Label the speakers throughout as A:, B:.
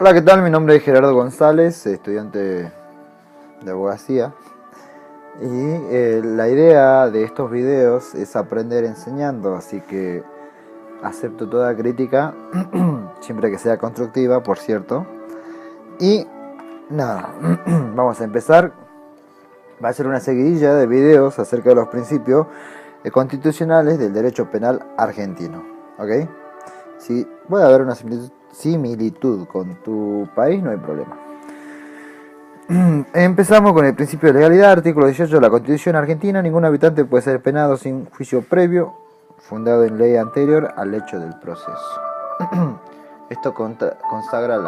A: Hola, ¿qué tal? Mi nombre es Gerardo González, estudiante de abogacía. Y la idea de estos videos es aprender enseñando, así que acepto toda crítica, siempre que sea constructiva, por cierto. Y nada, vamos a empezar. Va a ser una seguidilla de videos acerca de los principios constitucionales del derecho penal argentino, ¿ok? Si puede haber una similitud con tu país, no hay problema. Empezamos con el principio de legalidad, artículo 18 de la Constitución argentina. Ningún habitante puede ser penado sin juicio previo, fundado en ley anterior al hecho del proceso. Esto consagra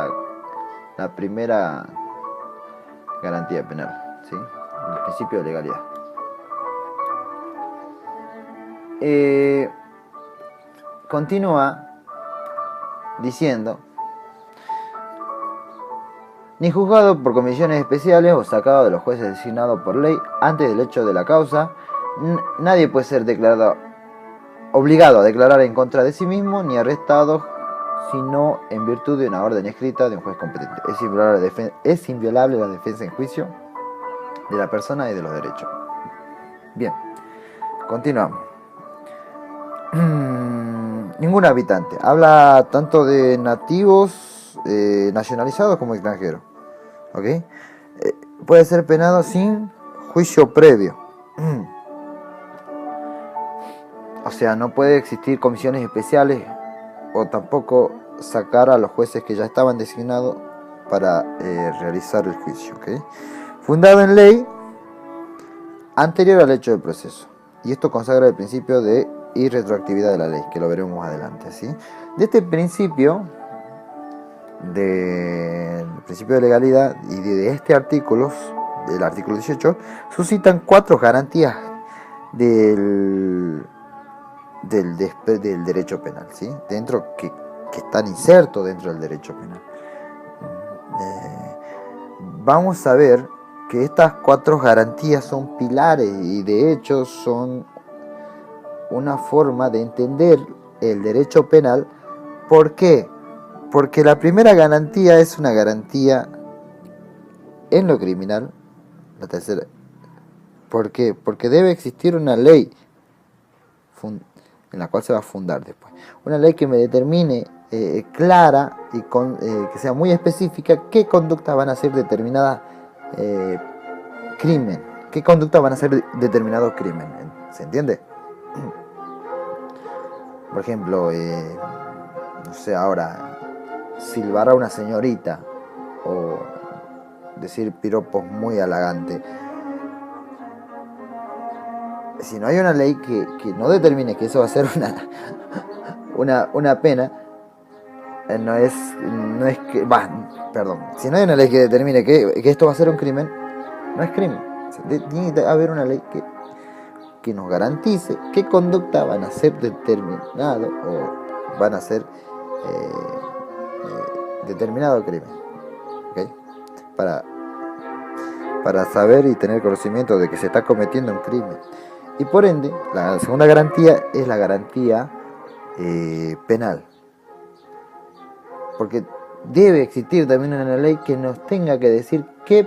A: la primera garantía penal, ¿sí? El principio de legalidad. Continúa diciendo: ni juzgado por comisiones especiales o sacado de los jueces designados por ley antes del hecho de la causa, nadie puede ser obligado a declarar en contra de sí mismo ni arrestado sino en virtud de una orden escrita de un juez competente. Es inviolable la defensa en juicio de la persona y de los derechos. Bien, continuamos. Ningún habitante. Habla tanto de nativos, nacionalizados como extranjeros. ¿Ok? Puede ser penado sin juicio previo. O sea, no puede existir comisiones especiales o tampoco sacar a los jueces que ya estaban designados para realizar el juicio. ¿Okay? Fundado en ley anterior al hecho del proceso. Y esto consagra el principio de irretroactividad de la ley, que lo veremos más adelante, ¿sí? De este principio, del principio de legalidad y de este artículo, del artículo 18, suscitan 4 garantías del derecho penal, ¿sí? Dentro que están insertos dentro del derecho penal. Vamos a ver que estas 4 garantías son pilares y de hecho son una forma de entender el derecho penal. ¿Por qué? Porque la primera garantía es una garantía en lo criminal. La tercera, ¿por qué? Porque debe existir una ley en la cual se va a fundar después. Una ley que me determine clara y que sea muy específica qué conductas van a ser determinadas crimen. ¿Qué conductas van a ser determinado crimen? ¿Se entiende? Por ejemplo, no sé, ahora, silbar a una señorita o decir piropos muy halagantes. Si no hay una ley que no determine que eso va a ser una pena, si no hay una ley que determine que esto va a ser un crimen, no es crimen. Tiene que haber una ley que nos garantice qué conducta van a ser determinado o van a ser determinado crimen, ¿okay? Para saber y tener conocimiento de que se está cometiendo un crimen. Y por ende, la segunda garantía es la garantía penal. Porque debe existir también una ley que nos tenga que decir qué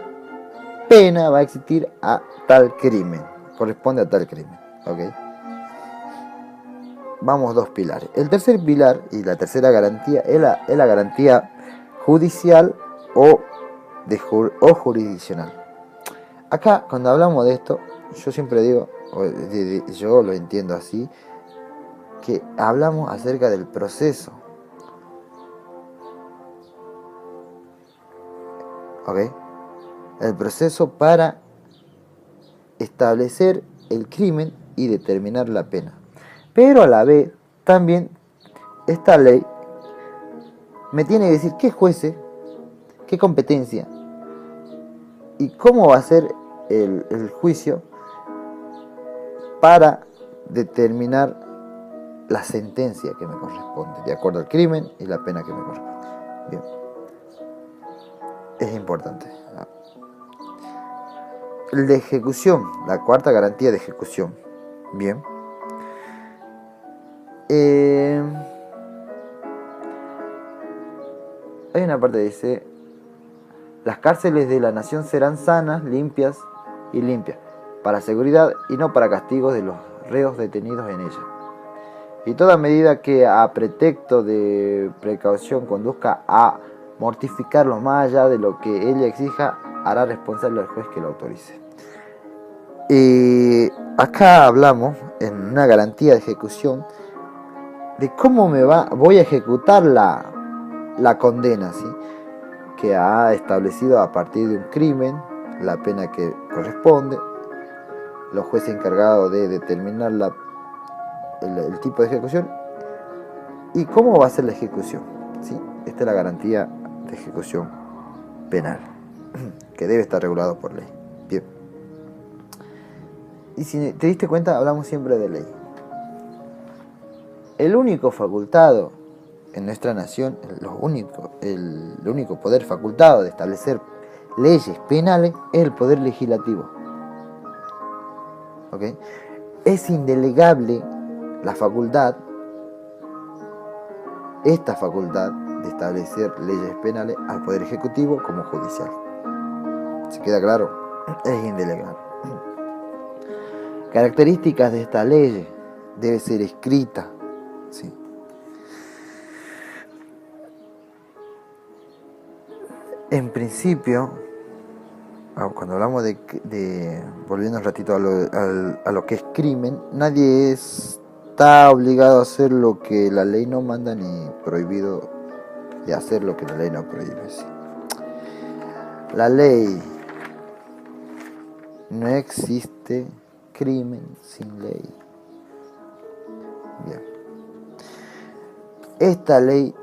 A: pena va a existir a tal crimen. Corresponde a tal crimen. ¿Okay? Vamos, 2 pilares. El tercer pilar y la tercera garantía es la garantía judicial o jurisdiccional. Acá, cuando hablamos de esto, yo siempre digo, yo lo entiendo así, que hablamos acerca del proceso. ¿Ok? El proceso para establecer el crimen y determinar la pena. Pero a la vez, también, esta ley me tiene que decir qué jueces, qué competencia y cómo va a ser el juicio para determinar la sentencia que me corresponde, de acuerdo al crimen y la pena que me corresponde. Bien. Es importante. El de ejecución, la cuarta garantía de ejecución. Bien. hay una parte que dice: las cárceles de la nación serán sanas, limpias y limpias, para seguridad y no para castigos de los reos detenidos en ella. Y toda medida que a pretexto de precaución conduzca a mortificarlos más allá de lo que ella exija, hará responsable al juez que lo autorice. Y acá hablamos en una garantía de ejecución de cómo voy a ejecutar la condena, ¿sí?, que ha establecido a partir de un crimen, la pena que corresponde, los jueces encargados de determinar el tipo de ejecución y cómo va a ser la ejecución, ¿sí? Esta es la garantía de ejecución penal, que debe estar regulado por ley. Bien. Y si te diste cuenta, hablamos siempre de ley. El único facultado en nuestra nación, el único poder facultado de establecer leyes penales es el poder legislativo. ¿Ok? Es indelegable esta facultad de establecer leyes penales al poder ejecutivo como judicial. ¿Se queda claro? Es indelegable. Características de esta ley: debe ser escrita, ¿sí? En principio, cuando hablamos volviendo un ratito a lo que es crimen, nadie está obligado a hacer lo que la ley no manda, ni prohibido de hacer lo que la ley no prohíbe, ¿sí? La ley, no existe crimen sin ley. Bien. Esta ley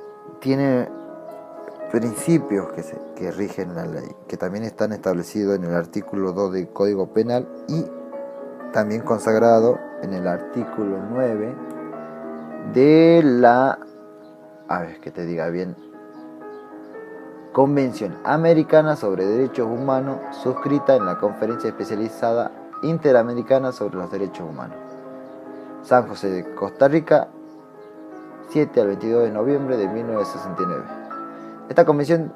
A: tiene principios que rigen la ley, que también están establecidos en el artículo 2 del Código Penal y también consagrado en el artículo 9 de la, Convención Americana sobre Derechos Humanos, suscrita en la Conferencia Especializada Interamericana sobre los Derechos Humanos. San José de Costa Rica, 7 al 22 de noviembre de 1969. Esta Convención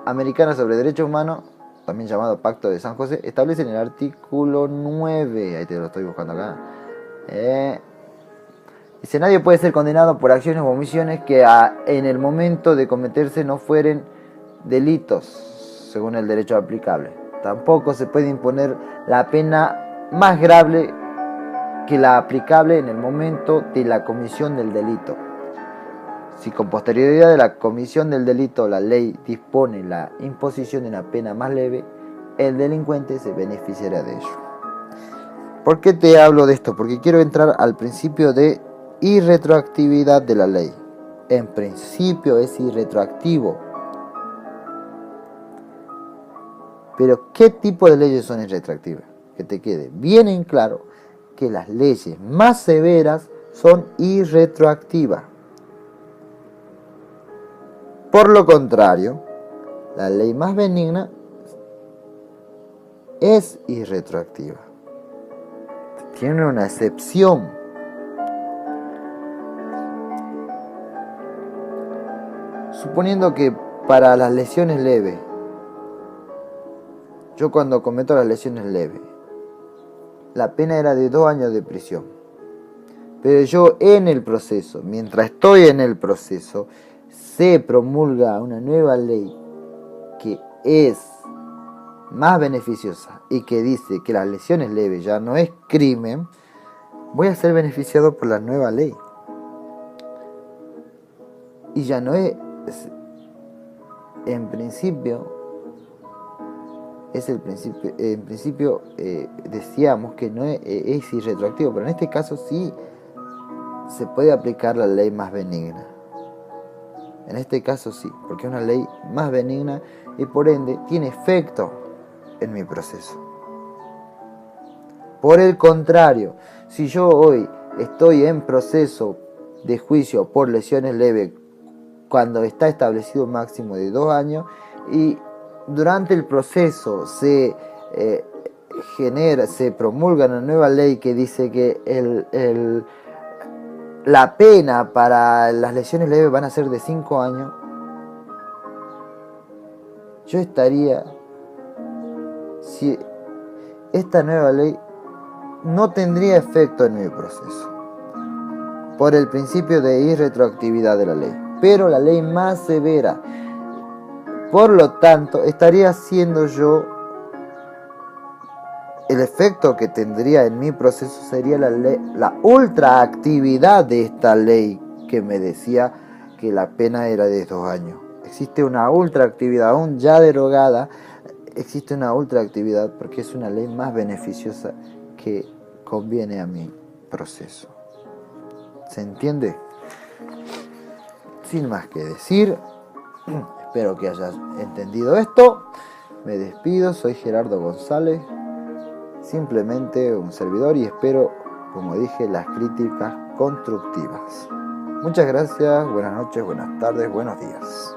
A: Americana sobre Derechos Humanos, también llamado Pacto de San José, establece en el artículo 9, ahí te lo estoy buscando acá, dice: nadie puede ser condenado por acciones o omisiones que en el momento de cometerse no fueren delitos, según el derecho aplicable. Tampoco se puede imponer la pena más grave que la aplicable en el momento de la comisión del delito. Si con posterioridad de la comisión del delito la ley dispone la imposición de una pena más leve, el delincuente se beneficiará de ello. ¿Por qué te hablo de esto? Porque quiero entrar al principio de irretroactividad de la ley. En principio es irretroactivo. Pero ¿qué tipo de leyes son irretroactivas? Que te quede bien en claro que las leyes más severas son irretroactivas. Por lo contrario, la ley más benigna es irretroactiva. Tiene una excepción. Suponiendo que para las lesiones leves, yo cuando cometo las lesiones leves, la pena era de 2 años de prisión. Pero yo mientras estoy en el proceso, se promulga una nueva ley que es más beneficiosa y que dice que las lesiones leves ya no es crimen, voy a ser beneficiado por la nueva ley. Y ya no es, en principio, decíamos que no es irretroactivo, pero en este caso sí se puede aplicar la ley más benigna. En este caso sí, porque es una ley más benigna y por ende tiene efecto en mi proceso. Por el contrario, si yo hoy estoy en proceso de juicio por lesiones leves cuando está establecido un máximo de 2 años y durante el proceso se promulga una nueva ley que dice que la pena para las lesiones leves van a ser de 5 años, yo estaría, si esta nueva ley no tendría efecto en mi proceso, por el principio de irretroactividad de la ley, pero la ley más severa. Por lo tanto, estaría haciendo yo, el efecto que tendría en mi proceso sería la ultraactividad de esta ley que me decía que la pena era de 2 años. Existe una ultraactividad, aún ya derogada, existe una ultraactividad porque es una ley más beneficiosa que conviene a mi proceso. ¿Se entiende? Sin más que decir, espero que hayas entendido esto. Me despido, soy Gerardo González, simplemente un servidor, y espero, como dije, las críticas constructivas. Muchas gracias, buenas noches, buenas tardes, buenos días.